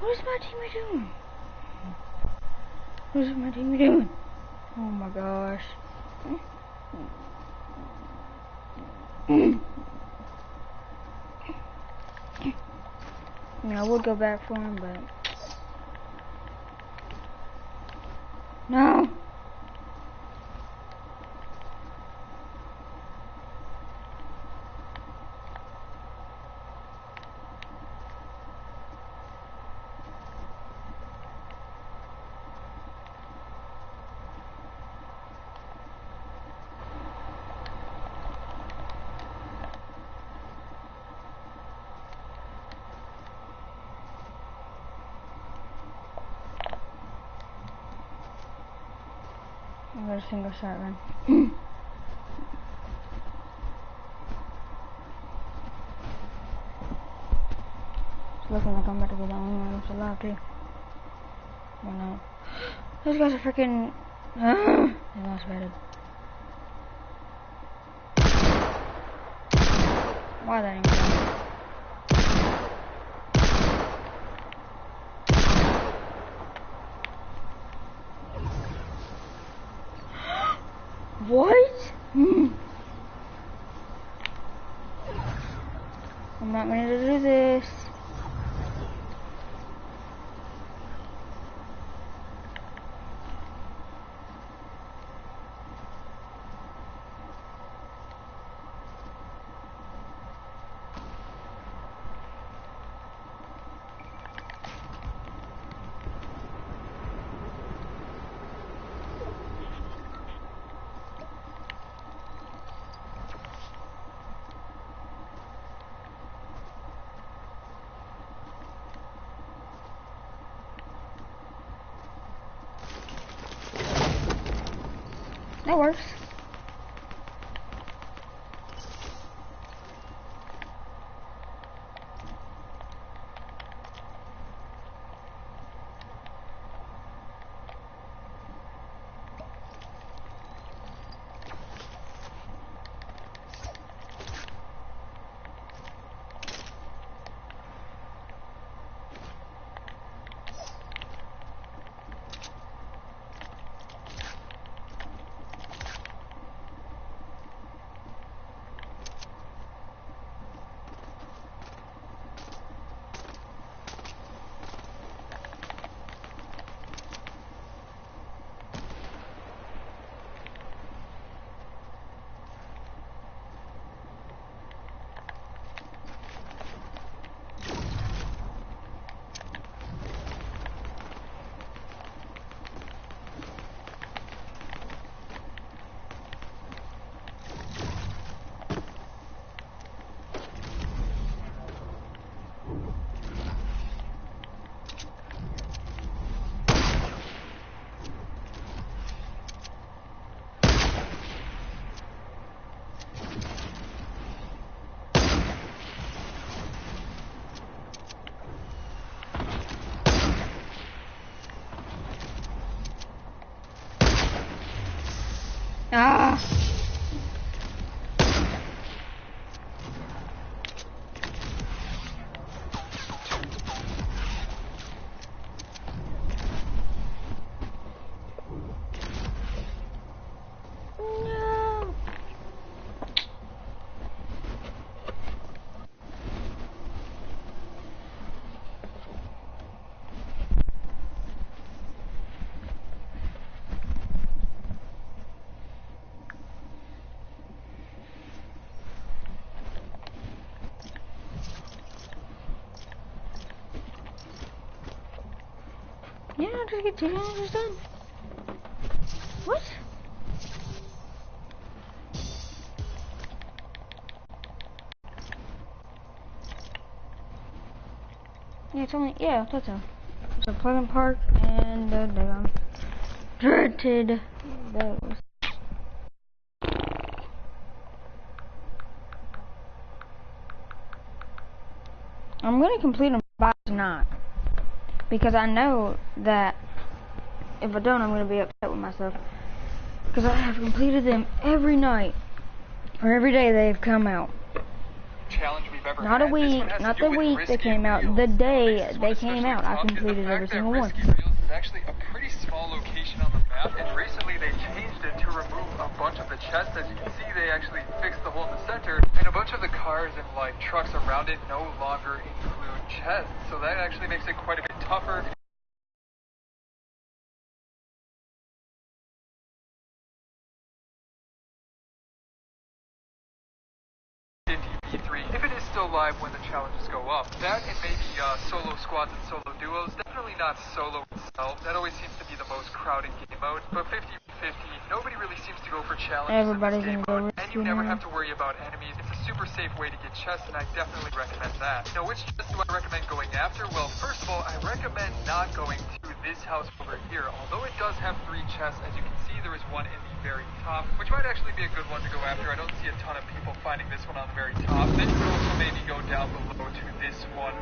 What is my teammate doing? What is my teammate doing? Oh my gosh. I mean, I would go back for him, but... No! I got a single shot run. It's looking like I'm about to go down one. It's alive too. Why not? Those guys are freaking. They lost better. Why that ain't going? What? I'm not ready to do this. That works. Ah! No! Yeah, just get 2 done. What? Yeah, it's only, yeah, that's a, it's a Pleasant Park and the dreaded those. I'm gonna complete them by tonight because I know that if I don't, I'm gonna be upset with myself because I have completed them every night or every day they've come out. Challenge we've ever not had. a week, not the week they came out, the day they came out. I completed every single one. Risky Reels is actually a pretty small location on the map, and recently they changed it to remove a bunch of the chests. As you can see, they actually fixed the hole in the center, and a bunch of the cars and like trucks around it no longer include chests. So that actually makes it quite a bit tougher. If it is still live when the challenges go up. That and maybe solo squads and solo duos. Definitely not solo itself. That always seems to be the most crowded game mode. But 50-50, nobody really seems to go for challenges Everybody's in this game mode. And you never now. have to worry about enemies. It's a super safe way to get chests, and I definitely recommend that. Now, which chest do I recommend going after? Well, first of all, I recommend not going to this house over here. Although it does have 3 chests, as you can see, there is one in the very top, which might actually be a good one to go after. I don't see a ton of people finding this one on the very top. Then you can also maybe go down below to this one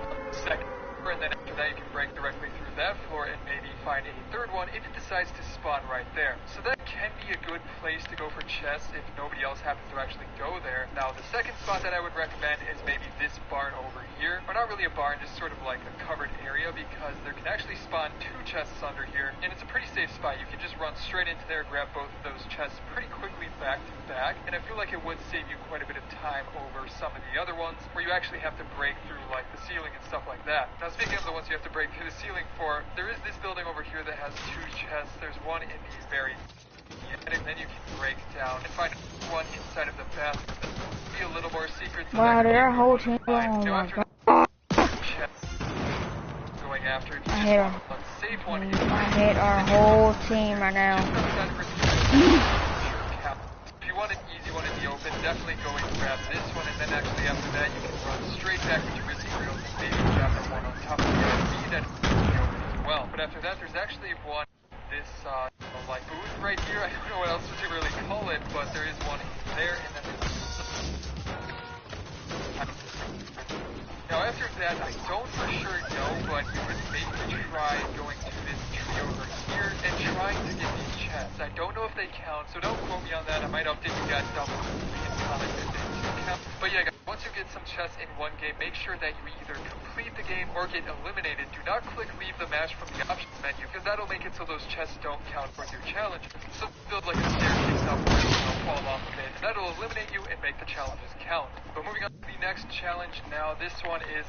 second floor, and then after that you can break directly through that floor and maybe find a third one if it decides to spawn right there. So that can be a good place to go for chests if nobody else happens to actually go there. Now the second spot that I would recommend is maybe this barn over here. Or not really a barn, just sort of like a covered area, because there can actually spawn 2 chests under here, and it's a pretty safe spot. You can just run straight into there, grab both of those chests pretty quickly back to back, and I feel like it would save you quite a bit of time over some of the other ones where you actually have to break through like the ceiling and stuff like that. Now speaking of the ones you have to break through the ceiling for, there is this building over here that has 2 chests. There's one in the very and then you can break down and find one inside of the bathroom. Be a little more secret. So wow, did our whole team go? Oh my god. Going after it, I hate our, safe one. I hate our whole team right now. If you want an easy one in the open, definitely go and grab this one, and then actually after that you can run straight back into Risky Reels and maybe grab the one on top of the RV that is in the open as well. But after that, there's actually one, this like booth right here. I don't know what else to really call it, but there is one there, and then there's... Now after that, I don't for sure know, but you would maybe try going to this tree over here and trying to get these chests. I don't know if they count, so don't quote me on that. I might update you guys down below in comments if they do count. But yeah, guys, once you get some chests in one game, make sure that you either complete the game or get eliminated. Do not click leave the match from the options menu, because that'll make it so those chests don't count for your challenge. So build like a staircase up where you'll fall off of it, and that'll eliminate you and make the challenges count. But moving on to the next challenge now, this one is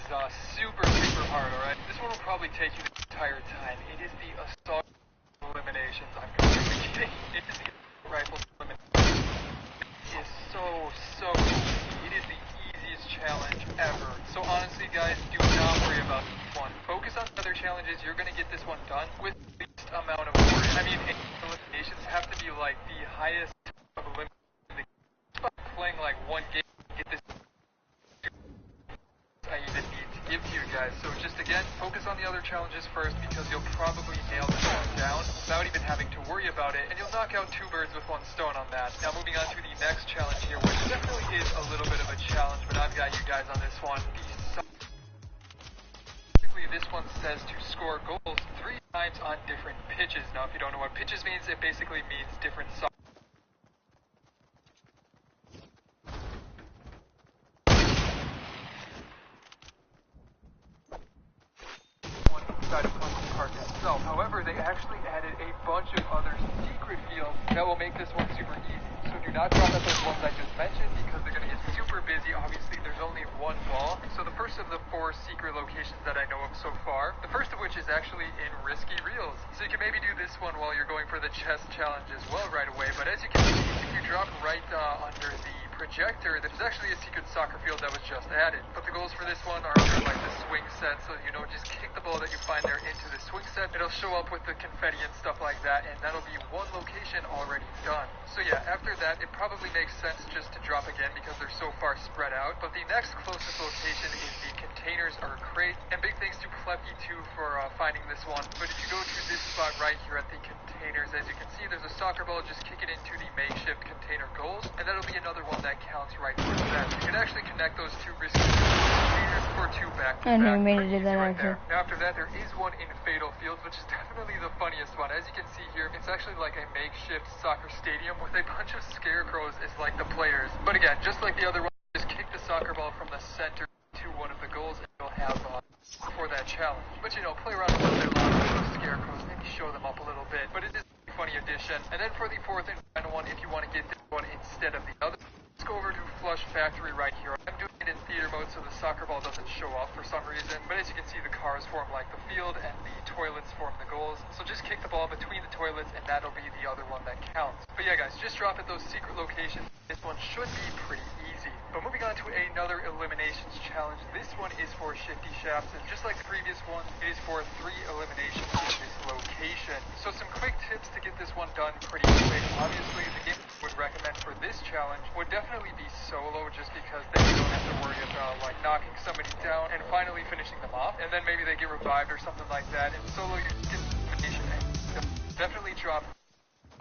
super hard, alright? This one will probably take you the entire time. It is the assault eliminations. I'm completely kidding. It is the rifle eliminations. It is so easy. It is the easiest challenge ever. So honestly, guys, do not worry about this one. Focus on other challenges. You're going to get this one done with the least amount of worry. I mean, eliminations have to be like the highest of eliminations. By playing like one game to get this I even need to give to you guys. So just again, focus on the other challenges first, because you'll probably nail this one down without even having to worry about it, and you'll knock out 2 birds with 1 stone on that. Now moving on to the next challenge here, which definitely is a little bit of a challenge, but I've got you guys on this one. Basically, this one says to score goals 3 times on different pitches. Now if you don't know what pitches means, it basically means different soccer. Inside of Pleasant Park itself. However, they actually added a bunch of other secret fields that will make this one super easy. So do not drop at those ones I just mentioned, because they're going to get super busy. Obviously, there's only 1 ball. So the first of the 4 secret locations that I know of so far, the first of which is actually in Risky Reels. So you can maybe do this one while you're going for the chest challenge as well right away. But as you can see, if you drop right under the projector, there's actually a secret soccer field that was just added. But the goals for this one are under like the swing set, so you know, just kick the ball that you find there into the swing set. It'll show up with the confetti and stuff like that, and that'll be one location already done. So yeah, after that, it probably makes sense just to drop again because they're so far spread out. But the next closest location is the containers or crate, and big thanks to Pleppy too for finding this one. But if you go to this spot right here at the containers, as you can see, there's a soccer ball. Just kick it into the makeshift container goals, and that'll be another one that counts right towards that. You can actually connect those two risky containers for two back-to-back. I never made it to that right actually. there. Now after that, there is one in Fatal Fields, which is definitely the funniest one. As you can see here, it's actually like a makeshift soccer stadium with a bunch of scarecrows as like the players. But again, just like the other one, just kick the soccer ball from the center to one of the goals, and you'll have for that challenge. But you know, play around a little bit longer with those scarecrows, maybe show them up a little bit. But it is a funny addition. And then for the fourth and final one, if you want to get this one instead of the other, let's go over to Flush Factory right here. I'm doing it in theater mode so the soccer ball doesn't show up for some reason. But as you can see, the cars form like the field and the toilets form the goals. So just kick the ball between the toilets and that'll be the other one that counts. But yeah guys, just drop at those secret locations. This one should be pretty easy. But moving on to another eliminations challenge. This one is for Shifty Shafts, and just like the previous one, it is for 3 eliminations in this location. So some quick tips to get this one done pretty quick. Obviously, the game I would recommend for this challenge would definitely be solo, just because then you don't have to worry about like knocking somebody down and finally finishing them off, and then maybe they get revived or something like that. And solo, you get elimination and definitely drop.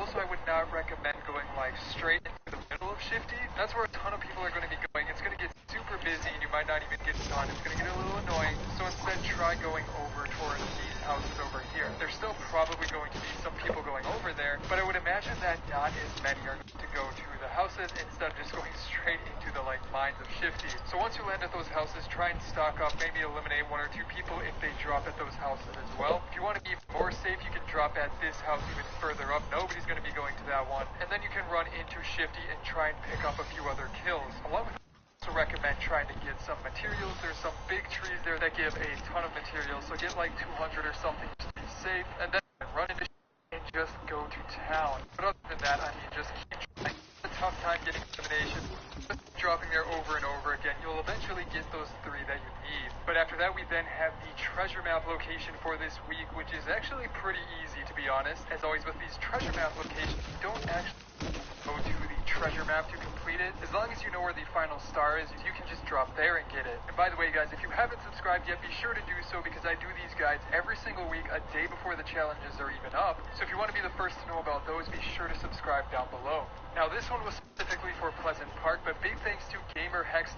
Also, I would not recommend going like straight into the middle of Shifty. That's where a ton of people are going to be going. It's going to get super busy and you might not even get done. It's going to get a little annoying. So instead, try going over towards these houses over here. There's still probably going to be some people going over there, but I would imagine that not as many are going to go to the houses instead of just going straight into the like mines of Shifty. So once you land at those houses, try and stock up, maybe eliminate 1 or 2 people if they drop at those houses as well. If you want to be more safe, you can drop at this house even further up. Nobody's going to be going to that one, and then you can run into Shifty and try and pick up a few other kills. Along with that, I also recommend trying to get some materials. There's some big trees there that give a ton of materials, so get like 200 or something just to be safe, and then run into Shifty and just go to town. But other than that, I mean, just keep trying. It's a tough time getting elimination. Just dropping there over and over again, you'll eventually get those 3 that you need. But after that, we then have the treasure map location for this week, which is actually pretty easy, to be honest. As always with these treasure map locations, you don't actually go to the treasure map to complete it. As long as you know where the final star is, you can just drop there and get it. And by the way, guys, if you haven't subscribed yet, be sure to do so, because I do these guides every single week, a day before the challenges are even up. So if you want to be the first to know about those, be sure to subscribe down below. Now, this one was specifically for Pleasant Park, but big thanks to GamerHex.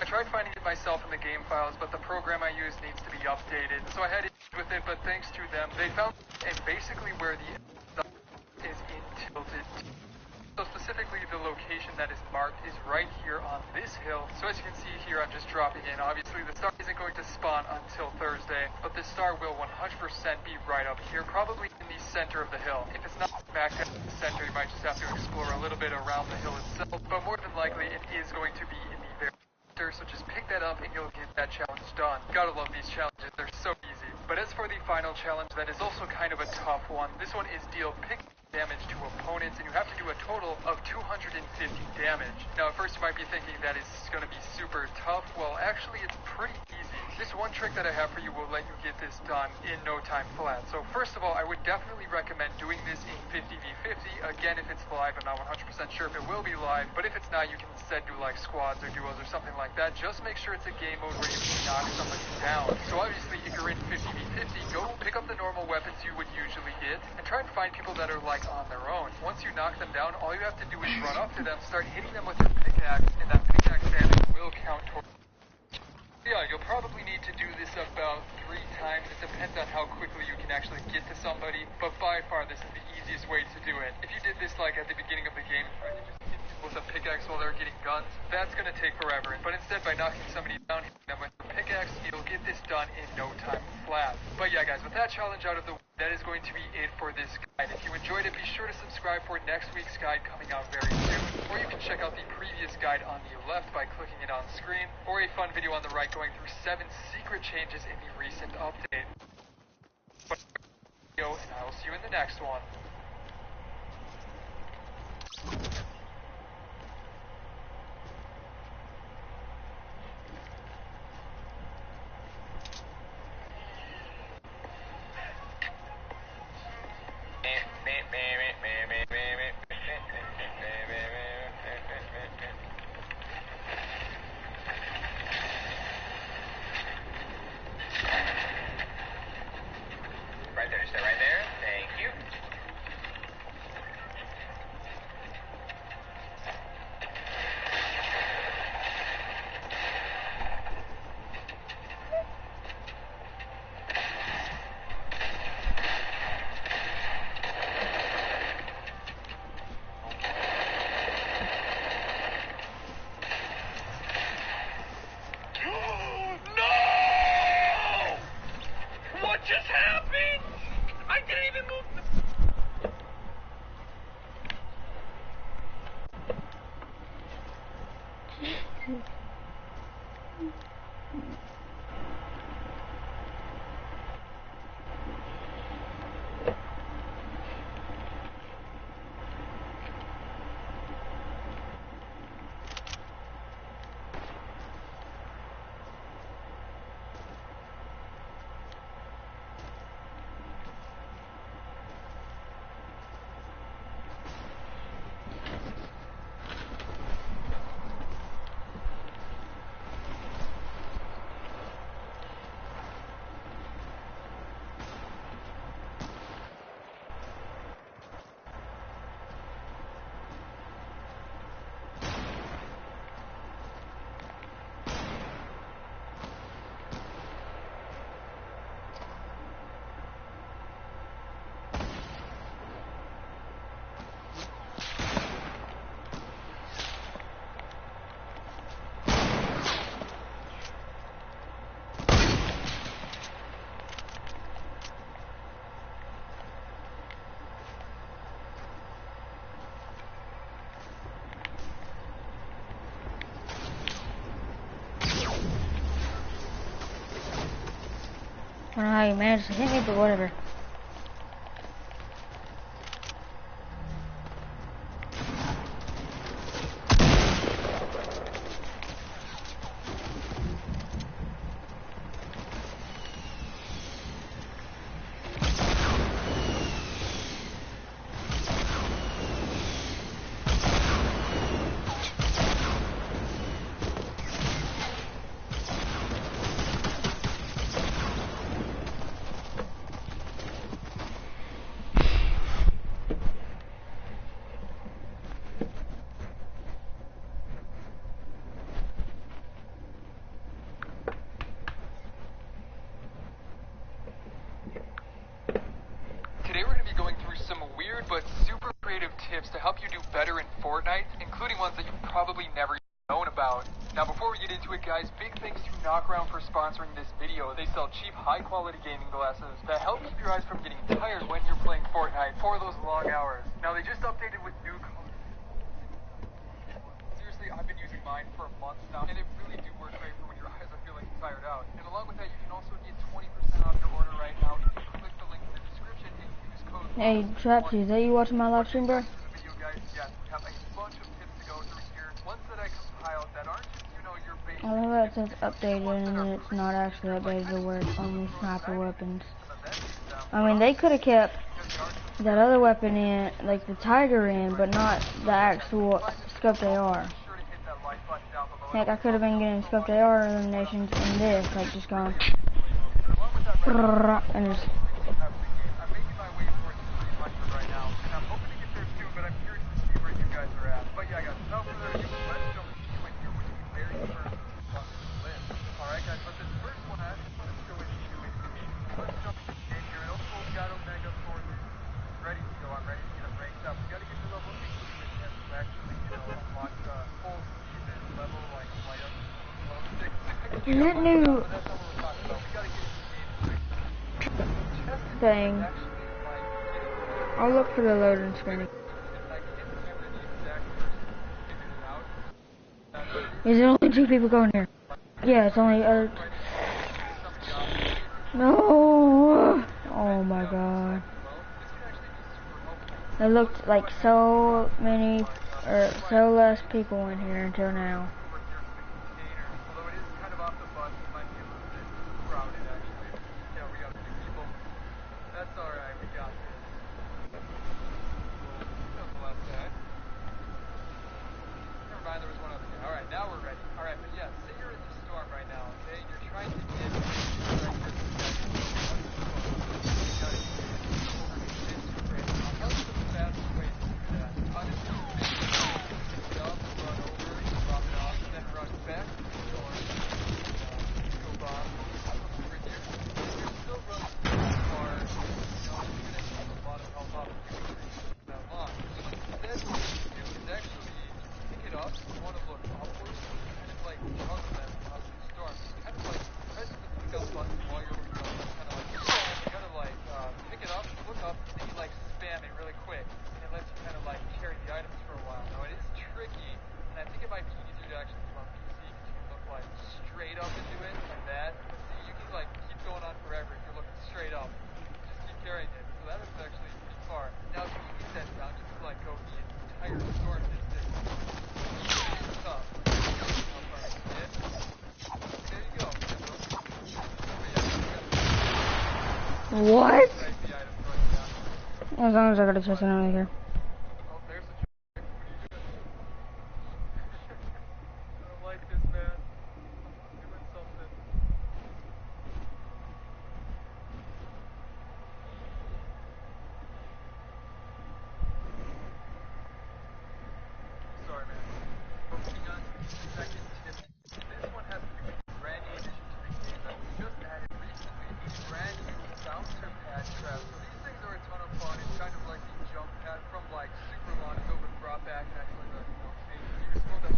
I tried finding it myself in the game files, but the program I use needs to be updated, so I had issues with it, but thanks to them, they found and basically where the is in tilted. So specifically, the location that is marked is right here on this hill. So as you can see here, I'm just dropping in. Obviously, the star isn't going to spawn until Thursday, but the star will 100% be right up here, probably in the center of the hill. If it's not back at the center, you might just have to explore a little bit around the hill itself, but more than likely, it is going to be in the very center, so just pick that up and you'll get that challenge done. Gotta love these challenges, they're so easy. But as for the final challenge, that is also kind of a tough one. This one is deal pick damage to opponents, and you have to do a total of 250 damage. Now, at first you might be thinking that is going to be super tough. Well, actually, it's pretty easy. This one trick that I have for you will let you get this done in no time flat. So first of all, I would definitely recommend doing this in 50v50. Again, if it's live, I'm not 100% sure if it will be live, but if it's not, you can instead do like squads or duos or something like that. Just make sure it's a game mode where you can knock somebody down. So obviously, if you're in 50v50, go pick up the normal weapons you would usually get, and try and find people that are like on their own. Once you knock them down, all you have to do is run up to them, start hitting them with your pickaxe, and that pickaxe damage will count towards. Yeah, you'll probably need to do this about 3 times. It depends on how quickly you can actually get to somebody, but by far this is the easiest way to do it. If you did this like at the beginning of the game, trying to just hit people with a pickaxe while they're getting guns, that's going to take forever. But instead, by knocking somebody down, hitting them with a pickaxe, you'll get this done in no time flat. But yeah, guys, with that challenge out of the way, that is going to be it for this guide. If you enjoyed it, be sure to subscribe for next week's guide coming out very soon. Or you can check out the previous guide on the left by clicking it on screen, or a fun video on the right going through 7 secret changes in the recent update. And I will see you in the next one. I don't know how you managed to hit me, but whatever. Today we're going to be going through some weird but super creative tips to help you do better in Fortnite, including ones that you've probably never known about. Now before we get into it guys, big thanks to Knockaround for sponsoring this video. They sell cheap, high quality gaming glasses that help keep your eyes from getting tired when you're playing Fortnite for those long hours. Now they just updated with new colors. Seriously, I've been using mine for months now, and it really do work great for when your eyes are feeling tired out. And along with that, you can also get 20% off your order right now if you click the link in the description and use code. Hey, Trapsy, is that you watching my live stream, bro? Video, guys. Yes, we have a bunch of tips to go through here. Ones that I compiled that aren't just, you know, your basic. I love how it says updated and then it's not actually updated to where it's only sniper weapons. I mean, they could have kept that other weapon in, like the Tiger in, but not the actual scoped AR. Heck, I could have been getting scoped AR eliminations in this, like just gone and just. I'm making my way towards 300 right now, and I'm hoping to get there soon, but I'm curious to see where you guys are at. But yeah, guys, without further ado, let's jump into it here with the very first one on the list. Alright guys, but this first one, let's go into it. Let's jump into the game here. It also got Omega Forces ready to go. I'm ready to get them ranked up. We gotta get to level 60 and actually, you know, unlock the full season level, like light up below 6. Is it new But that's not what we're talking about. We gotta get into the game quick. thing? I'll look for the loading screen. Is there only 2 people going here? Yeah, it's only no. Oh my god. It looked like so many, or so less people in here until now. Although it is kind of off the bus, it might be a little bit crowded actually. Yeah, we got 2 people. That's alright, we got this. That was the last guy. Never mind, there was one other guy. Alright, now we're ready. Alright, but yeah, say you're in the storm right now, okay? And you're trying to get I'll tell you the best way to do that. Honestly, run over, drop it off. What? Save the items going down. As long as I got a chest in over here. Oh, there's the trick. What are you doing? I don't like this, man. I'm doing something. Sorry, man. Focusing on the second tip. This one has to do with the brand new addition to the game that we just added recently, the brand new bouncer pad traps. So these things are a ton of fun. It's kind of like the jump pad from like super long ago, but brought back and actually like made useful. That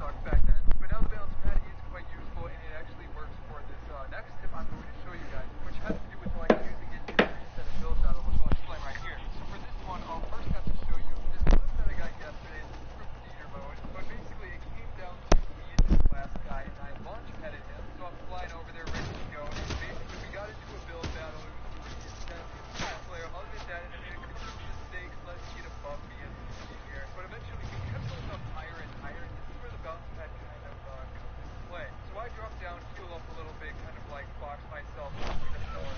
sucked back then. But now the bouncer pad is quite useful and it actually works for this next tip I'm going to show you guys, which has to do with like using it in a reset of build battle, which I'll explain right here. So for this one, I'll first have to show you this clip that I got yesterday. It's from theater mode, but basically it came down to me and this last guy, and I launch padded him, so I'm flying over there ready to go, and basically we got into a build battle. It was pretty intense. Multiplayer. I'll admit that, and I made a couple of mistakes, led me to above me as you see here, but eventually we kept going up higher and higher, and this is where the bounce pad kind of comes into play. So I dropped down, heal up a little bit, kind of like box myself into the floor,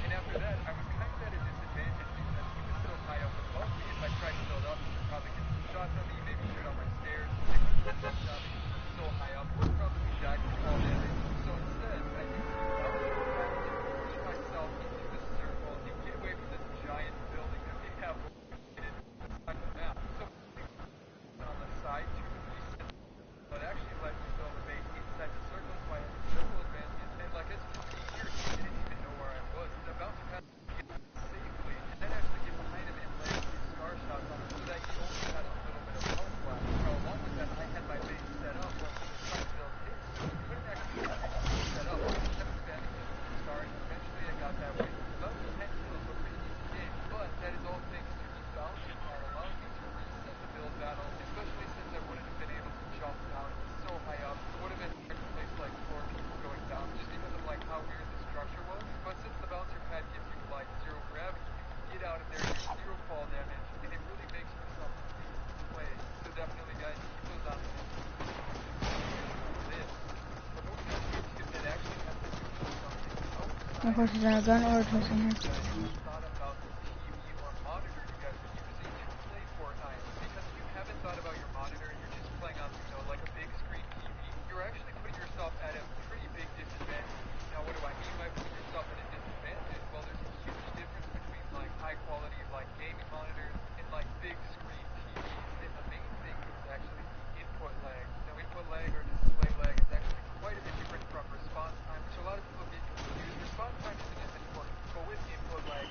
and after that I was kind of at a disadvantage because he was so high up above me. If I tried to build up, he would probably get some shots on me, maybe shoot on my stairs. I couldn't get that shot because he was so high up. Would probably die from fall damage. So instead, I used the bouncer pad to push myself into the circle and get away from this giant building that we have located on the map. So on the side to reset, but actually let me build a base inside the circle, so I had a circle advantage. And like as you can see here, he didn't even know where I was. The bouncer pad safely, and then actually get behind him and land these scar shots on him so that he only had a little bit of health left. Now along with that, I had my base set up while he was trying to build his, so he couldn't actually get his base set up. I just kept spamming him with the stars, and eventually I got that win. About 10 kills, so pretty decent game, but that is all thanks to the bouncer pad allowing me to reset the build battle, especially since I wouldn't have been able to jump down. It was so high up, it would have been a place like 4 people going down just because of like how weird the structure was. But since the bouncer pad gives you like zero gravity, you can get out of there, there's zero fall damage, and it really makes for some decent play. So definitely guys, keep those on this. We're moving on to a tip that actually has to do with something outside Of course, there's a gun or a chest in here. thought about the TV or monitor you guys are using to play Fortnite. Because if you haven't thought about your monitor and you're just playing on, you know, like a big screen TV, you're actually putting yourself at a pretty big disadvantage. Now, what do I mean by putting yourself at a disadvantage? Well, there's a huge difference between like high quality like gaming monitors and like big screen TVs. And the main thing is actually input lag. Now, input lag or display lag is actually quite a bit different from response time, which a lot of people get confused. Response time isn't as important, but with input lag,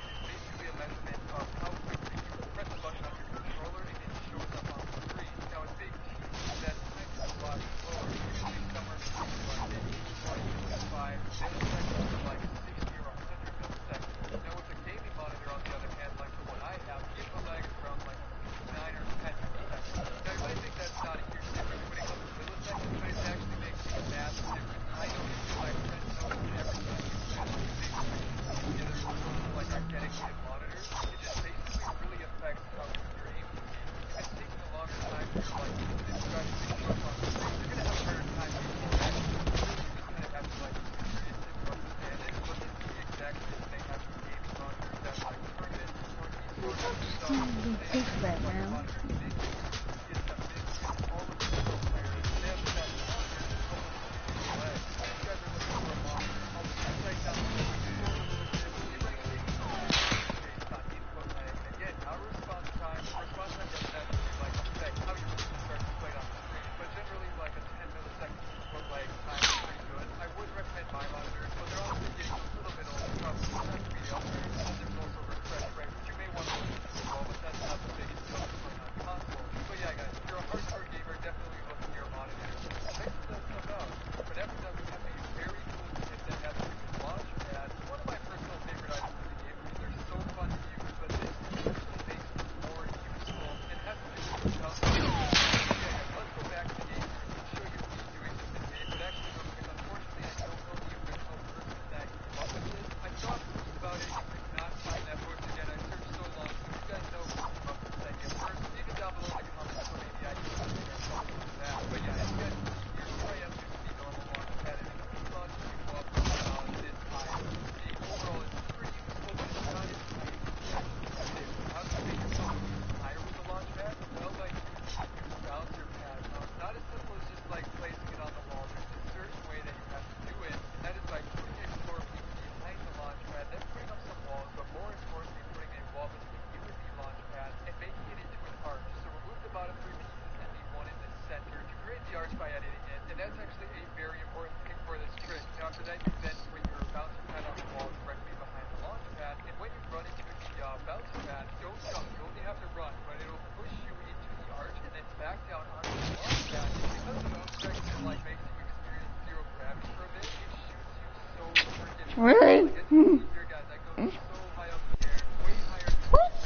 that's actually a very important thing for this trick. Now after that, you then put your bouncer pad on the wall directly behind the launch pad, and when you run into the bouncer pad, don't jump. You only have to run, but it'll push you into the arch and then back down onto the launch pad. Because the bouncer pad like makes you experience zero gravity for a bit, it shoots you so freaking high. Really? Like, as you can see here, guys, that goes so high up in the air, way higher than the launch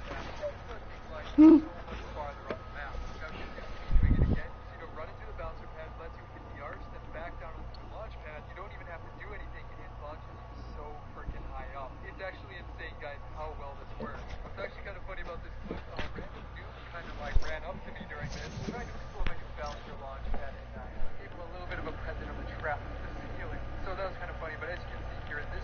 pad. It's looking like so much farther up the map. Now, just to see me doing it again, you know, running through the bouncer pad lets you hit the arch, then back down onto the launch pad. You don't even have to do anything. It launches you so freaking high up. It's actually insane, guys, how well this works. What's actually kind of funny about this clip, random noob kind of like ran up to me during this, trying to explore my new bouncer launch pad, and I gave him a little bit of a present of the trap to the ceiling. So that was kind of funny, but as you can see here in this